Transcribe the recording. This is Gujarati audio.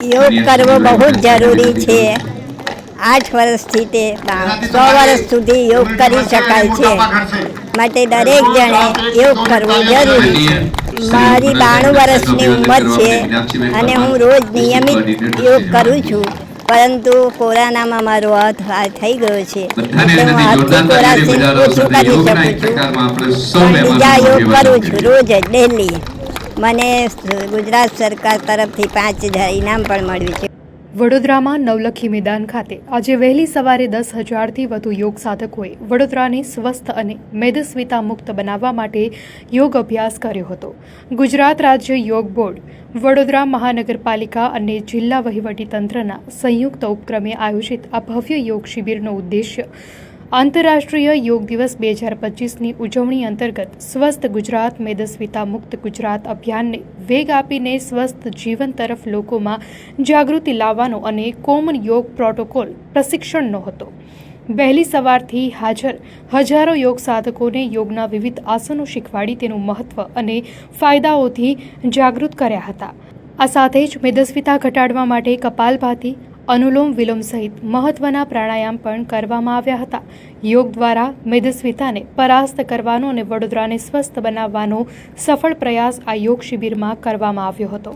योग करવો બહુ જ જરૂરી છે। 8 વર્ષથી તે 100 વર્ષ સુધી યોગ કરી શકાય છે, માટે દરેક જણે યોગ કરવો જરૂરી છે। મારી 92 વર્ષની ઉંમર છે અને હું રોજ નિયમિત યોગ કરું છું, પરંતુ કોરોનામાં મારો હાથ થઈ ગયો છે, એટલે હું હાથથી કોરાસીન ઓછું કરી શકું છું, પણ બીજા યોગ કરું છું રોજ ડેલી। મને ગુજરાત સરકાર તરફથી 5000 ઇનામ પણ મળ્યું છે। વડોદરામાં નવલખી મેદાન ખાતે આજે વહેલી સવારે 10,000થી વધુ યોગ સાધકોએ વડોદરાને સ્વસ્થ અને મેદસ્વીતા મુક્ત બનાવવા માટે યોગ અભ્યાસ કર્યો હતો। ગુજરાત રાજ્ય યોગ બોર્ડ, વડોદરા મહાનગરપાલિકા અને જિલ્લા વહીવટીતંત્રના સંયુક્ત ઉપક્રમે આયોજિત આ ભવ્ય યોગ શિબિરનો ઉદ્દેશ્ય આંતરરાષ્ટ્રીય યોગ દિવસ 2025ની ઉજવણી અંતર્ગત સ્વસ્થ ગુજરાત મેદસ્વીતા મુક્ત ગુજરાત અભિયાનને વેગ આપીને સ્વસ્થ જીવન તરફ લોકોમાં જાગૃતિ લાવવાનો અને કોમન યોગ પ્રોટોકોલ પ્રશિક્ષણનો હતો। વહેલી સવારથી હાજર હજારો યોગ સાધકોને યોગના વિવિધ આસનો શીખવાડી તેનું મહત્વ અને ફાયદાઓથી જાગૃત કર્યા હતા। આ સાથે જ મેદસ્વીતા ઘટાડવા માટે કપાલભાતિ, અનુલોમ વિલોમ સહિત મહત્વના પ્રાણાયામ પણ કરવામાં આવ્યા હતા। યોગ દ્વારા મેદસ્વીતાને પરાસ્ત કરવાનો અને વડોદરાને સ્વસ્થ બનાવવાનો સફળ પ્રયાસ આ યોગ શિબિરમાં કરવામાં આવ્યો હતો।